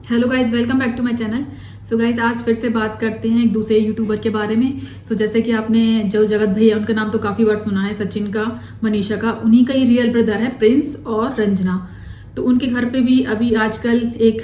Hello guys, welcome back to my channel. So guys, आज फिर से बात करते हैं एक दूसरे यूट्यूबर के बारे में। जैसे कि आपने जो जगत भैया, उनका नाम तो काफ़ी बार सुना है, सचिन का, मनीषा का, उन्हीं का ही रियल ब्रदर है प्रिंस और रंजना। तो उनके घर पे भी अभी आजकल एक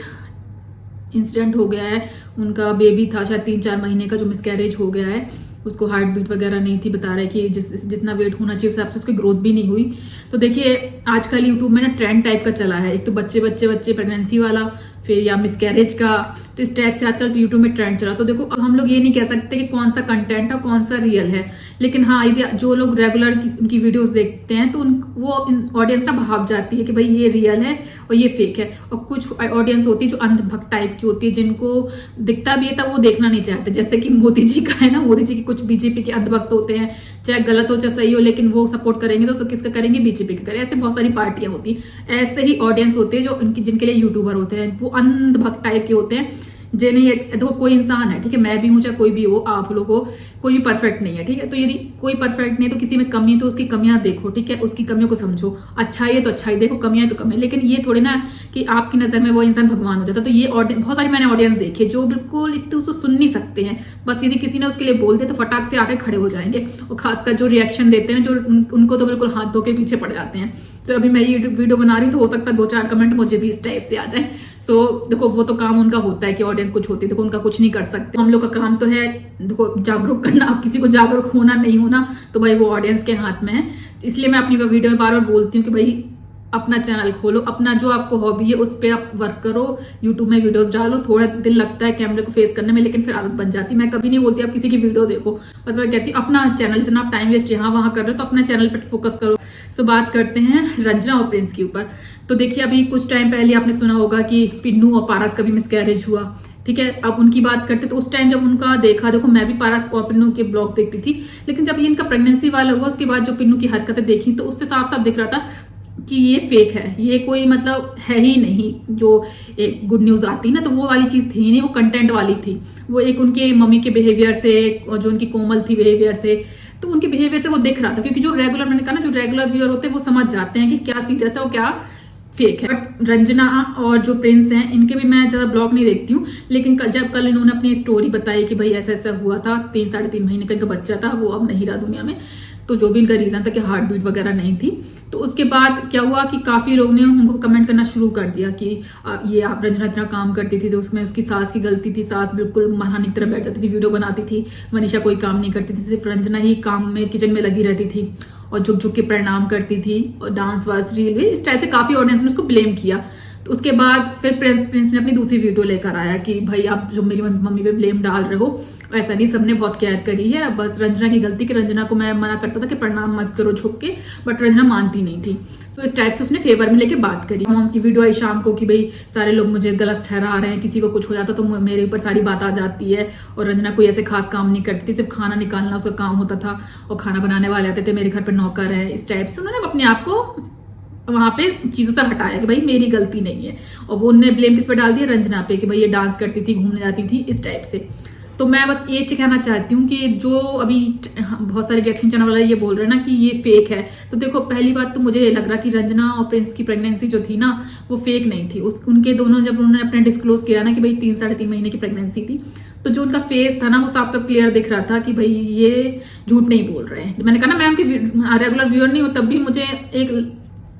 इंसिडेंट हो गया है। उनका बेबी था शायद 3-4 महीने का, जो मिसकैरेज हो गया है। उसको हार्ट बीट वगैरह नहीं थी, बता रहे कि जितना वेट होना चाहिए उस हिसाब से उसकी ग्रोथ भी नहीं हुई। तो देखिए, आजकल यूट्यूब में ना ट्रेंड टाइप का चला है, एक तो बच्चे बच्चे बच्चे प्रेगनेंसी वाला, फिर या मिसकैरेज का। तो इस टाइप से आजकल यूट्यूब में ट्रेंड चला। तो देखो, हम लोग ये नहीं कह सकते कि कौन सा कंटेंट है कौन सा रियल है, लेकिन हाँ, यदि जो लोग रेगुलर उनकी वीडियोस देखते हैं तो वो ऑडियंस ना भाग जाती है कि भाई ये रियल है और ये फेक है। और कुछ ऑडियंस होती है जो अंधभक्त टाइप की होती है, जिनको दिखता भी है तब वो देखना नहीं चाहते। जैसे कि मोदी जी का है ना, मोदी जी की कुछ बीजेपी के अंधभक्त होते हैं, चाहे गलत हो चाहे सही हो, लेकिन वो सपोर्ट करेंगे तो किसका करेंगे? बीजेपी का करें। ऐसे बहुत सारी पार्टियां होती हैं। ऐसे ही ऑडियंस होते हैं जो जिनके लिए यूट्यूबर होते हैं, वो अंधभक्त टाइप के होते हैं, जिन्हें देखो कोई इंसान है, ठीक है, मैं भी हूं चाहे कोई भी हो, आप लोग हो, कोई भी परफेक्ट नहीं है, ठीक है। तो यदि कोई परफेक्ट नहीं है तो किसी में कमी है तो उसकी कमियां देखो, ठीक है, उसकी कमियों को समझो। अच्छाई है तो अच्छाई देखो, कमियां तो कमी। लेकिन ये थोड़ी ना कि आपकी नजर में वो इंसान भगवान हो जाता। तो ये बहुत सारी मैंने ऑडियंस देखे जो बिल्कुल एक तो उसको सुन नहीं सकते हैं, बस यदि किसी ने उसके लिए बोल दिया तो फटाक से आके खड़े हो जाएंगे। और खासकर जो रिएक्शन देते हैं, जो उनको तो बिल्कुल हाथ धो के पीछे पड़ जाते हैं। तो अभी मैं ये वीडियो बना रही हूँ तो हो सकता है 2-4 कमेंट मुझे भी इस टाइप से आ जाए। सो देखो, वो तो काम उनका होता है कि ऑडियंस कुछ होती है, देखो उनका कुछ नहीं कर सकते। हम लोग का काम तो है देखो जागरूक करना। अब किसी को जागरूक होना नहीं होना तो भाई वो ऑडियंस के हाथ में है। इसलिए मैं अपनी वीडियो में बार बार बोलती हूँ कि भाई अपना चैनल खोलो, अपना जो आपको हॉबी है उस पर आप वर्क करो, यूट्यूब में वीडियोस डालो। थोड़ा दिन लगता है कैमरे को फेस करने में, लेकिन फिर आदत बन जाती है। मैं कभी नहीं बोलती आप किसी की वीडियो देखो, बस मैं कहती हूँ अपना चैनल, जितना आप टाइम वेस्ट यहाँ वहां कर रहे हो तो अपना चैनल पर फोकस करो। सो बात करते हैं रंजना और प्रिंस के ऊपर। तो देखिए, अभी कुछ टाइम पहले आपने सुना होगा कि पिन्नू और पारस का भी मिसकैरेज हुआ, ठीक है। अब उनकी बात करते तो उस टाइम जब उनका देखा, देखो मैं भी पारस और पिन्नू के ब्लॉग देखती थी, लेकिन जब ये इनका प्रेगनेंसी वाला हुआ उसके बाद जो पिन्नू की हरकतें देखी तो उससे साफ साफ दिख रहा था कि ये फेक है, ये कोई मतलब है ही नहीं। जो एक गुड न्यूज आती है ना, तो वो वाली चीज थी नहीं, वो कंटेंट वाली थी। वो एक उनके मम्मी के बिहेवियर से, जो उनकी कोमल थी बिहेवियर से, तो उनके बिहेवियर से वो दिख रहा था। क्योंकि जो रेगुलर, मैंने कहा ना, जो रेगुलर व्यूअर होते हैं वो समझ जाते हैं कि क्या सीरियस है और क्या फेक है। बट रंजना और जो प्रिंस हैं, इनके भी मैं ज्यादा ब्लॉग नहीं देखती हूँ, लेकिन जब कल इन्होंने अपनी स्टोरी बताई कि भाई ऐसा ऐसा हुआ था, 3-3.5 महीने का इनका बच्चा था, वो अब नहीं रहा दुनिया में, तो जो भी इनका रीजन था कि हार्ट बीट वगैरह नहीं थी। तो उसके बाद क्या हुआ कि काफी लोग ने उनको कमेंट करना शुरू कर दिया कि ये आप रंजना इतना काम करती थी तो उसमें उसकी सास की गलती थी, सास बिल्कुल महारानी की तरह बैठ जाती थी, वीडियो बनाती थी, मनीषा कोई काम नहीं करती थी, सिर्फ रंजना ही काम में किचन में लगी रहती थी और झुक झुक के प्रणाम करती थी और डांस वास रील भी, इस टाइप से काफी ऑडियंस ने उसको ब्लेम किया। तो उसके बाद फिर प्रिंस ने अपनी दूसरी वीडियो लेकर आया कि भाई आप जो मेरी मम्मी पे ब्लेम डाल रहे हो, ऐसा नहीं, सबने बहुत केयर करी है, बस रंजना की गलती कि रंजना को मैं मना करता था कि प्रणाम मत करो झुक के, बट रंजना मानती नहीं थी। सो इस टाइप से उसने फेवर में लेके बात करी। मॉम की वीडियो आई शाम को कि भाई सारे लोग मुझे गलत ठहरा रहे हैं, किसी को कुछ हो जाता तो मेरे ऊपर सारी बात आ जाती है, और रंजना कोई ऐसे खास काम नहीं करती थी, सिर्फ खाना निकालना उसका काम होता था, और खाना बनाने वाले आते थे, मेरे घर पर नौकर है। इस टाइप से उन्होंने अपने आप को वहां पे चीजों से हटाया कि भाई मेरी गलती नहीं है, और वो उन्होंने ब्लेम किस पे डाल दिया? रंजना पे, कि भाई ये डांस करती थी, घूमने जाती थी, इस टाइप से। तो मैं बस ये कहना चाहती हूँ कि जो अभी बहुत सारे रिएक्शन चैनल वाले ये बोल रहे हैं ना कि ये फेक है, तो देखो पहली बात तो मुझे ये लग रहा कि रंजना और प्रिंस की प्रेगनेंसी जो थी ना वो फेक नहीं थी। उनके दोनों जब उन्होंने अपने डिस्क्लोज किया ना कि भाई 3-3.5 महीने की प्रेगनेंसी थी, तो जो उनका फेस था ना वो साफ साफ क्लियर दिख रहा था कि भाई ये झूठ नहीं बोल रहे हैं। मैंने कहा ना, मैं उनकी रेगुलर व्यूअर नहीं हूँ, तब भी मुझे एक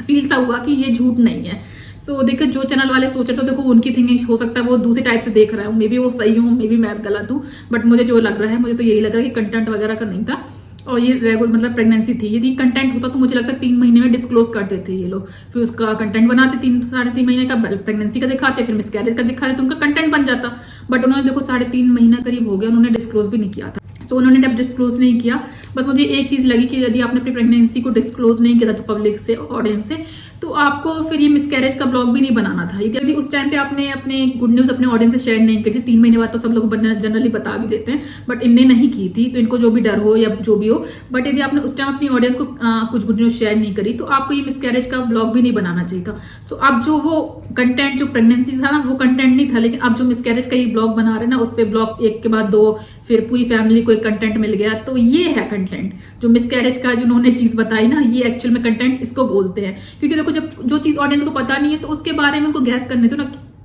फील सा हुआ कि ये झूठ नहीं है। सो देखो, जो चैनल वाले सोचे तो देखो उनकी थिंकिंग हो सकता है वो दूसरी टाइप से देख रहा है, मे बी वो सही हूँ, मे बी मैं गलत हूँ, बट मुझे जो लग रहा है, मुझे तो यही लग रहा है कि कंटेंट वगैरह का नहीं था, और ये रेगुलर मतलब प्रेगनेंसी थी। यदि कंटेंट होता तो मुझे लगता है 3 महीने में डिस्क्लोज करते थे ये लोग, फिर उसका कंटेंट बनाते, 3-3.5 महीने का प्रेगनेंसी का दिखाते, फिर मिसकैरेज का दिखाते, तो उनका कंटेंट बन जाता। बट उन्होंने देखो 3.5 महीना करीब हो गया, उन्होंने डिस्क्लोज भी नहीं किया था। सो उन्होंने जब डिस्क्लोज नहीं किया, बस मुझे एक चीज लगी कि यदि आपने अपनी प्रेगनेंसी को डिस्क्लोज नहीं किया था पब्लिक से, ऑडियंस से, तो आपको फिर ये मिसकैरेज का ब्लॉग भी नहीं बनाना था। यदि उस टाइम पे आपने अपने गुड न्यूज अपने ऑडियंस से शेयर नहीं करी थी, 3 महीने बाद तो सब लोग जनरली बता भी देते हैं, बट इनने नहीं की थी, तो इनको जो भी डर हो या जो भी हो, बट यदि आपने उस टाइम अपनी ऑडियंस को कुछ गुड न्यूज शेयर नहीं करी तो आपको ये मिसकैरेज का ब्लॉग भी नहीं बनाना चाहिए था। सो अब जो वो कंटेंट जो प्रेगनेंसी था ना वो कंटेंट नहीं था, लेकिन अब जो मिसकैरेज का ये ब्लॉग बना रहे ना, उस पर ब्लॉग एक के बाद 2, फिर पूरी फैमिली को एक कंटेंट मिल गया, तो ये है कंटेंट। जो मिसकैरेज का जो उन्होंने चीज बताई ना, ये एक्चुअल में कंटेंट इसको बोलते हैं। क्योंकि देखो, जब जो चीज ऑडियंस को पता नहीं है तो उसके बारे में उनको गैस करने दो ना,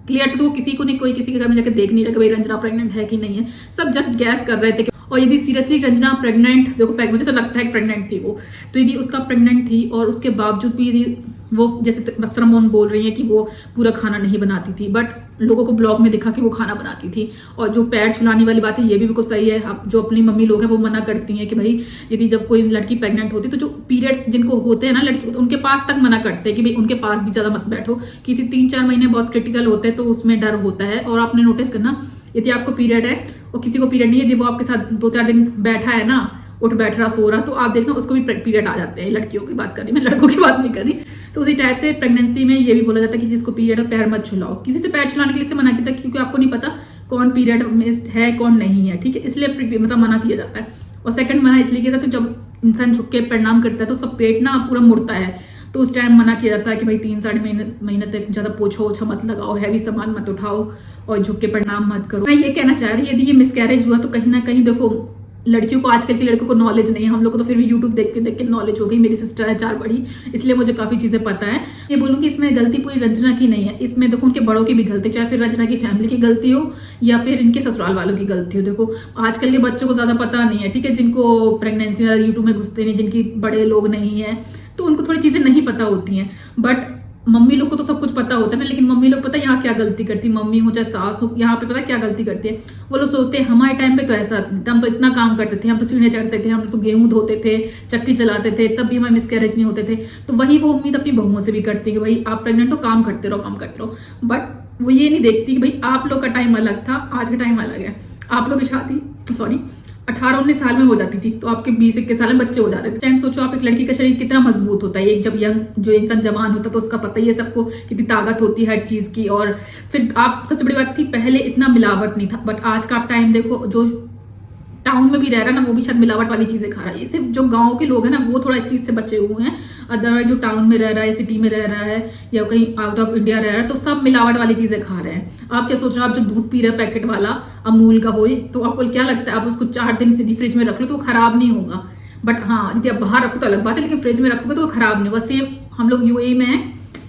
क्लियर तो किसी को नहीं, कोई किसी के घर में जाकर देख नहीं रहा कि भाई रंजना प्रेग्नेंट है कि नहीं है, सब जस्ट गैस कर रहे थे। और यदि सीरियसली रंजना प्रेग्नेंट, देखो मुझे तो लगता है कि प्रेग्नेंट थी वो, तो यदि उसका प्रेग्नेंट थी और उसके बावजूद भी यदि वो जैसे अप्सरा मोहन बोल रही है कि वो पूरा खाना नहीं बनाती थी, बट लोगों को ब्लॉग में दिखा कि वो खाना बनाती थी। और जो पैर छुलाने वाली बात है ये भी बिल्कुल सही है। अब जो अपनी मम्मी लोग हैं वो मना करती हैं कि भाई यदि जब कोई लड़की प्रेग्नेंट होती है तो जो पीरियड्स जिनको होते हैं ना लड़की, तो उनके पास तक मना करते हैं कि भाई उनके पास भी ज्यादा मत बैठो, क्योंकि 3-4 महीने बहुत क्रिटिकल होते हैं, तो उसमें डर होता है। और आपने नोटिस करना, यदि आपको पीरियड है और किसी को पीरियड नहीं है, यदि वो आपके साथ 2-4 दिन बैठा है ना, उठ बैठ रहा सो रहा, तो आप देखना उसको भी पीरियड आ जाते हैं। लड़कियों की बात कर रही, मैं लड़कों की बात नहीं कर रही। तो उसी टाइप से प्रेगनेंसी में ये भी बोला जाता है कि जिसको पीरियड है पैर मत छुलाओ। किसी से पैर छुलाने के लिए मना किया था क्योंकि आपको नहीं पता कौन पीरियड में है कौन नहीं है, ठीक है, इसलिए मतलब मना किया जाता है। और सेकंड मना इसलिए किया था, तो जब इंसान झुक के प्रणाम करता है तो उसका पेट ना पूरा मुड़ता है, तो उस टाइम मना किया जाता है कि भाई 3-3.5 महीने तक ज्यादा पोछो ओछा मत लगाओ, हैवी सामान मत उठाओ और झुक के प्रणाम मत करो। मैं ये कहना चाह रही हूँ, यदि ये मिसकैरेज हुआ तो कहीं ना कहीं देखो लड़कियों को, आजकल की लड़कियों को नॉलेज नहीं है, हम लोग को तो फिर भी यूट्यूब देख के नॉलेज हो गई। मेरी सिस्टर है 4 बड़ी, इसलिए मुझे काफी चीजें पता है। ये बोलूँ कि इसमें गलती पूरी रंजना की नहीं है, इसमें देखो उनके बड़ों की भी गलती, चाहे फिर रंजना की फैमिली की गलती हो या फिर इनके ससुराल वालों की गलती हो। देखो आजकल के बच्चों को ज्यादा पता नहीं है, ठीक है, जिनको प्रेगनेंसी वाला यूट्यूब में घुसते नहीं, जिनकी बड़े लोग नहीं है, तो उनको थोड़ी चीजें नहीं पता होती हैं। बट मम्मी लोग को तो सब कुछ पता होता है ना, लेकिन मम्मी लोग पता है यहाँ क्या गलती करती है, मम्मी हो चाहे सास हो, यहाँ पे पता क्या गलती करती है। वो लोग सोचते हैं हमारे टाइम पे तो ऐसा नहीं था, हम तो इतना काम करते थे, हम तो सीढ़ियाँ चढ़ते थे, हम तो गेहूं धोते थे, चक्की चलाते थे, तब भी हमारे मिसकैरेज नहीं होते थे। तो वही वो उम्मीद अपनी बहुओं से भी करती है कि भाई आप प्रेग्नेंट हो, काम करते रहो। बट वो ये नहीं देखती कि भाई आप लोग का टाइम अलग था, आज का टाइम अलग है। आप लोग की शादी 18-19 साल में हो जाती थी, तो आपके 20-21 साल में बच्चे हो जाते थे। टाइम सोचो आप, एक लड़की का शरीर कितना मजबूत होता है, एक जब यंग जो इंसान जवान होता है तो उसका पता ही है सबको कितनी ताकत होती है हर चीज की। और फिर आप, सबसे बड़ी बात थी पहले इतना मिलावट नहीं था, बट आज का आप टाइम देखो, जो टाउन में भी रह रहा है ना वो भी शायद मिलावट वाली चीजें खा रहा है। सिर्फ जो गांव के लोग हैं ना वो थोड़ा इस चीज से बचे हुए हैं, अदरवाइज जो टाउन में रह रहा है, सिटी में रह रहा है या कहीं आउट ऑफ इंडिया रह रहा है, तो सब मिलावट वाली चीजें खा रहे हैं। आप क्या सोच रहे हो, आप जो दूध पी रहे हैं पैकेट वाला अमूल का हो, तो आपको क्या लगता है आप उसको 4 दिन यदि फ्रिज में रख लो तो वो खराब नहीं होगा। बट हाँ यदि आप बाहर रखो तो अलग बात है, लेकिन फ्रिज में रखोगे तो वो खराब नहीं होगा। सेम हम लोग यूएई में है,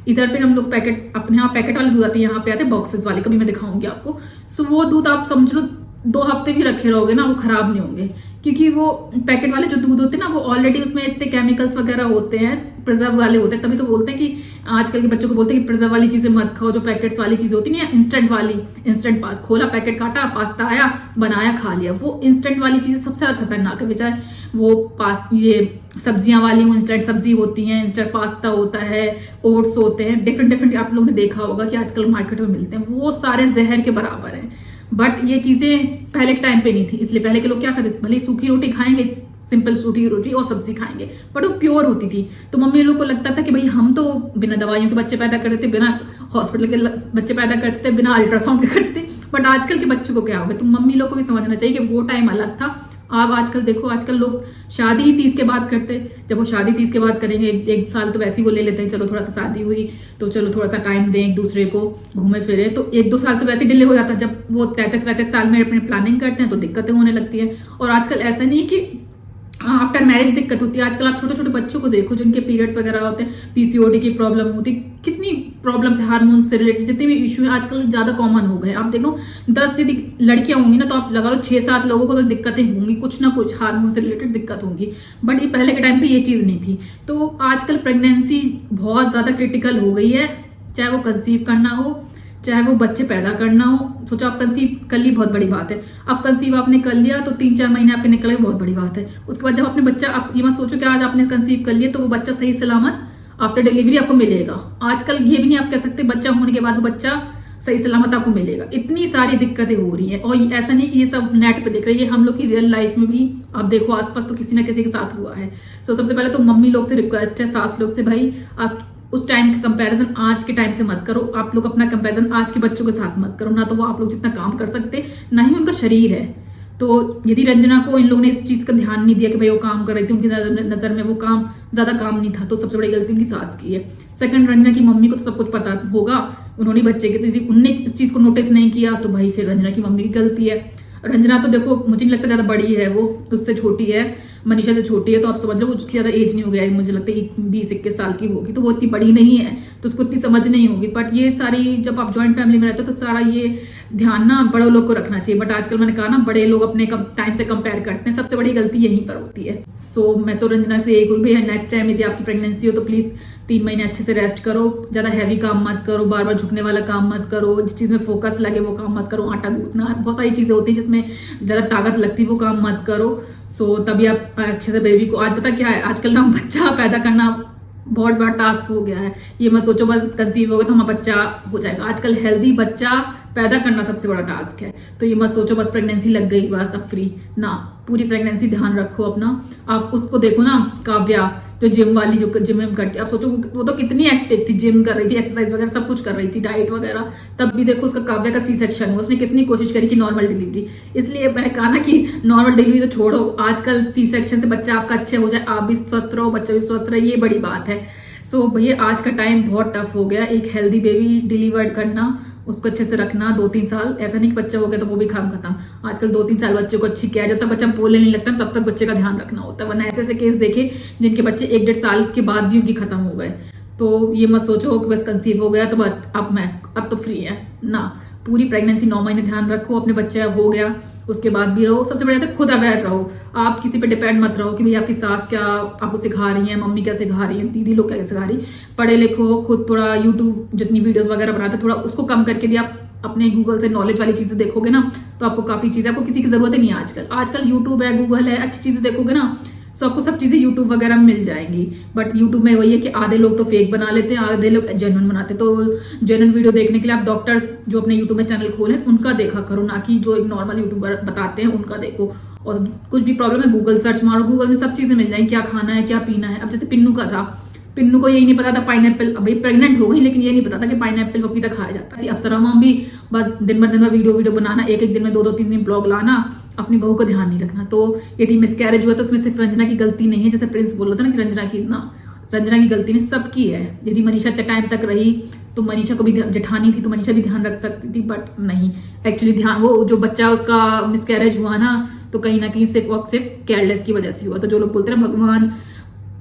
इधर पे हम लोग पैकेट, अपने यहाँ पैकेट वाले दूध आते हैं, यहाँ पे आते हैं बॉक्सेस वाले, कभी मैं दिखाऊंगी आपको। सो वो दूध आप समझ लो 2 हफ्ते भी रखे रहोगे ना वो खराब नहीं होंगे, क्योंकि वो पैकेट वाले जो दूध होते हैं ना वो ऑलरेडी उसमें इतने केमिकल्स वगैरह होते हैं, प्रिजर्व वाले होते हैं। तभी तो बोलते हैं कि आजकल के बच्चों को बोलते हैं कि प्रिजर्व वाली चीजें मत खाओ, जो पैकेट्स वाली चीजें होती है ना, इंस्टेंट वाली, इंस्टेंट पास खोला, पैकेट काटा, पास्ता आया, बनाया, खा लिया। वो इंस्टेंट वाली चीजें सबसे ज्यादा खतरनाक है, बेचारे वो ये सब्जियां वाली वो इंस्टेंट सब्जी होती है, इंस्टेंट पास्ता होता है, ओट्स होते हैं, डिफरेंट आप लोगों ने देखा होगा कि आजकल मार्केट में मिलते हैं, वो सारे जहर के बराबर हैं। बट ये चीजें पहले के टाइम पे नहीं थी, इसलिए पहले के लोग क्या करते थे, भले सूखी रोटी खाएंगे, सिंपल सूखी रोटी और सब्जी खाएंगे, बट वो प्योर होती थी। तो मम्मी लोग को लगता था कि भाई हम तो बिना दवाइयों के बच्चे पैदा करते थे, बिना हॉस्पिटल के बच्चे पैदा करते थे, बिना अल्ट्रासाउंड के करते थे। बट आजकल के बच्चों को क्या होगा, तो मम्मी लोग को भी समझना चाहिए कि वो टाइम अलग था। आप आजकल देखो, आजकल लोग शादी ही 30 के बाद करते, जब वो शादी 30 के बाद करेंगे, 1 साल तो वैसे ही वो ले लेते हैं, चलो थोड़ा सा शादी हुई तो चलो थोड़ा सा टाइम दें एक दूसरे को, घूमे फिरे, तो 1-2 साल तो वैसे डिले हो जाता है। जब वो 33-34 साल में अपनी प्लानिंग करते हैं तो दिक्कतें होने लगती है। और आजकल ऐसा नहीं कि आफ्टर मैरिज दिक्कत होती है, आजकल आप छोटे छोटे बच्चों को देखो जिनके पीरियड्स वगैरह होते हैं, पीसीओडी की प्रॉब्लम होती है, कितनी प्रॉब्लम्स है, हार्मोन से रिलेटेड जितने भी इशू हैं आजकल ज्यादा कॉमन हो गए। आप देख लो 10 यदि लड़कियां होंगी ना तो आप लगा लो 6-7 लोगों को तो दिक्कतें होंगी, कुछ ना कुछ हार्मोन से रिलेटेड दिक्कत होंगी। बट ये पहले के टाइम पे ये चीज नहीं थी। तो आजकल प्रेगनेंसी बहुत ज्यादा क्रिटिकल हो गई है, चाहे वो कंसीव करना हो, चाहे वो बच्चे पैदा करना हो। सोचो आप कंसीव कर ली, बहुत बड़ी बात है। अब कंसीव आपने कर लिया तो 3-4 महीने आपके निकल गए, बहुत बड़ी बात है। उसके बाद जब आपने बच्चा, आप ये मत सोचो कि आज आपने कंसीव कर लिया तो वो बच्चा सही सलामत आफ्टर डिलीवरी आपको मिलेगा। आजकल ये भी नहीं आप कह सकते बच्चा होने के बाद वो बच्चा सही सलामत आपको मिलेगा। इतनी सारी दिक्कतें हो रही है, और ऐसा नहीं कि ये सब नेट पे देख रहे हैं, ये हम लोग की रियल लाइफ में भी आप देखो आसपास तो किसी ना किसी के साथ हुआ है। सो सबसे पहले तो मम्मी लोग से रिक्वेस्ट है, सास लोग से, भाई आप उस टाइम का कंपैरिजन आज के टाइम से मत करो। आप लोग अपना कंपैरिजन आज के बच्चों के साथ मत करो, ना तो वो आप लोग जितना काम कर सकते, ना ही उनका शरीर है। तो यदि रंजना को इन लोगों ने इस चीज का ध्यान नहीं दिया कि भाई वो काम कर रही थी, उनकी नजर में वो काम ज्यादा काम नहीं था, तो सबसे बड़ी गलती उनकी सास की है। सेकंड, रंजना की मम्मी को तो सब कुछ पता होगा, उन्होंने बच्चे के, यदि उनने इस चीज को नोटिस नहीं किया तो भाई फिर रंजना की मम्मी की गलती है। रंजना तो देखो मुझे नहीं लगता ज्यादा बड़ी है, वो उससे छोटी है, मनीषा से छोटी है, तो आप समझ लो उसकी ज्यादा एज नहीं हो गया है, मुझे लगता है 20-21 साल की होगी, तो वो इतनी बड़ी नहीं है तो उसको इतनी समझ नहीं होगी। बट ये सारी जब आप ज्वाइंट फैमिली में रहते हो तो सारा ये ध्यान ना बड़े लोग को रखना चाहिए। बट आजकल मैंने कहा ना बड़े लोग अपने टाइम से कंपेयर करते हैं, सबसे बड़ी गलती यहीं पर होती है। सो मैं तो रंजना से एक भैया नेक्स्ट टाइम यदि आपकी प्रेगनेंसी हो तो प्लीज 3 महीने अच्छे से रेस्ट करो, ज्यादा हैवी काम मत करो, बार बार झुकने वाला काम मत करो, जिस चीज में फोकस लगे वो काम मत करो, आटा गूंथना, बहुत सारी चीजें होती है जिसमें ज्यादा ताकत लगती है वो काम मत करो। सो तभी आप अच्छे से बेबी को, आज पता क्या है, आजकल ना बच्चा पैदा करना बहुत बड़ा टास्क हो गया है। ये मत सोचो बस कंसीव होगा तो हमारा बच्चा हो जाएगा, आजकल हेल्दी बच्चा पैदा करना सबसे बड़ा टास्क है। तो ये मत सोचो बस प्रेगनेंसी लग गई बस अब फ्री ना, पूरी प्रेगनेंसी ध्यान रखो अपना। आप उसको देखो ना, काव्या जो जिम वाली, जो जिम में करती है, आप सोचो वो तो कितनी एक्टिव थी, जिम कर रही थी, एक्सरसाइज वगैरह सब कुछ कर रही थी, डाइट वगैरह, तब भी देखो उसका काव्या का सी सेक्शन हुआ, उसने कितनी कोशिश करी कि नॉर्मल डिलीवरी। इसलिए मैं कहा ना कि नॉर्मल डिलीवरी तो छोड़ो, आजकल सी सेक्शन से बच्चा आपका अच्छे हो जाए, आप भी स्वस्थ रहो, बच्चा भी स्वस्थ रहे, ये बड़ी बात है। सो भैया आज का टाइम बहुत टफ हो गया, एक हेल्दी बेबी डिलीवर्ड करना, उसको अच्छे से रखना 2-3 साल, ऐसा नहीं कि बच्चा हो गया तो वो भी काम खत्म। आजकल 2-3 साल बच्चे को अच्छी केयर, जब तक बच्चा बोलने नहीं लगता तब तक बच्चे का ध्यान रखना होता है, वरना ऐसे ऐसे केस देखे जिनके बच्चे 1-1.5 साल के बाद भी उनकी खत्म हो गए। तो ये मत सोचो कि बस कंसीव हो गया तो बस अब तो फ्री है ना, पूरी प्रेगनेंसी 9 महीने ध्यान रखो, अपने बच्चे हो गया उसके बाद भी रहो, सबसे बड़ी बात है खुद अवेयर रहो, आप किसी पे डिपेंड मत रहो कि भाई आपकी सास क्या आपको सिखा रही है, मम्मी क्या सिखा रही है, दीदी लोग क्या सिखा रही, पढ़े लिखो खुद, थोड़ा यूट्यूब जितनी वीडियोस वगैरह बनाते थोड़ा उसको कम करके भी आप अपने गूगल से नॉलेज वाली चीजें देखोगे ना तो आपको काफी चीजें, आपको किसी की जरूरत ही नहीं है आजकल यूट्यूब है, गूगल है, अच्छी चीजें देखोगे ना सो आपको सब चीजें यूट्यूब वगैरह में मिल जाएंगी। बट यूट्यूब में वही है कि आधे लोग तो फेक बना लेते हैं, आधे लोग जेन्युइन बनाते हैं, तो जेन्युइन वीडियो देखने के लिए आप डॉक्टर्स जो अपने यूट्यूब में चैनल खोले उनका देखा करो, ना कि जो एक नॉर्मल यूट्यूबर बताते हैं उनका देखो। और कुछ भी प्रॉब्लम है गूगल सर्च मारो, गूगल में सब चीजें मिल जाएंगी, क्या खाना है क्या पीना है। अब जैसे पिन्नू का था, पिन्नू को यही नहीं पता था पाइनएप्पल, अभी प्रेग्नेंट हो गई लेकिन ये नहीं पता था कि पाइनएप्पल पपीता खाया जाता है। अप्सरा मॉम भी बस दिन भर वीडियो बनाना, एक दिन में 2-3 दिन ब्लॉग लाना, अपनी बहू को ध्यान नहीं रखना। तो यदि मिसकैरेज हुआ तो उसमें सिर्फ रंजना की गलती नहीं है, जैसे प्रिंस बोल रहा था ना कि रंजना की गलती नहीं, सबकी है। यदि मनीषा इतने टाइम तक रही तो मनीषा को भी जेठानी थी तो मनीषा भी ध्यान रख सकती थी, बट नहीं, एक्चुअली ध्यान वो जो बच्चा उसका मिसकैरेज हुआ ना तो कहीं ना कहीं सिर्फ और सिर्फ केयरलेस की वजह से हुआ। तो जो लोग बोलते हैं ना भगवान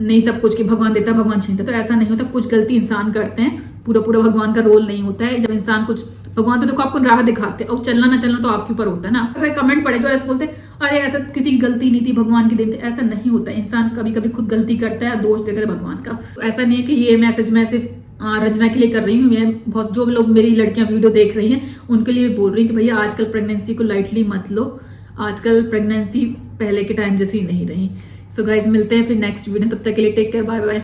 नहीं सब कुछ, कि भगवान देता भगवान छीनता, तो ऐसा नहीं होता, कुछ गलती इंसान करते हैं, पूरा भगवान का रोल नहीं होता है। जब इंसान कुछ, भगवान तो देखो आपको राह दिखाते हैं और चलना ना चलना तो आपके ऊपर होता है ना। अगर कमेंट पड़े जो ऐसे बोलते अरे ऐसा किसी की गलती नहीं थी, भगवान की देन, ऐसा नहीं होता, इंसान कभी कभी खुद गलती करता है, दोष देता है भगवान का। तो ऐसा नहीं है कि ये मैसेज मैं सिर्फ रंजना के लिए कर रही हूँ, मैं बहुत जो लोग मेरी लड़कियां वीडियो देख रही हैं उनके लिए बोल रही हूँ कि भैया आजकल प्रेगनेंसी को लाइटली मत लो, आजकल प्रेगनेंसी पहले के टाइम जैसी नहीं रही। सो गाइज मिलते हैं फिर नेक्स्ट वीडियो, तब तक के लिए टेक केयर, बाय बाय।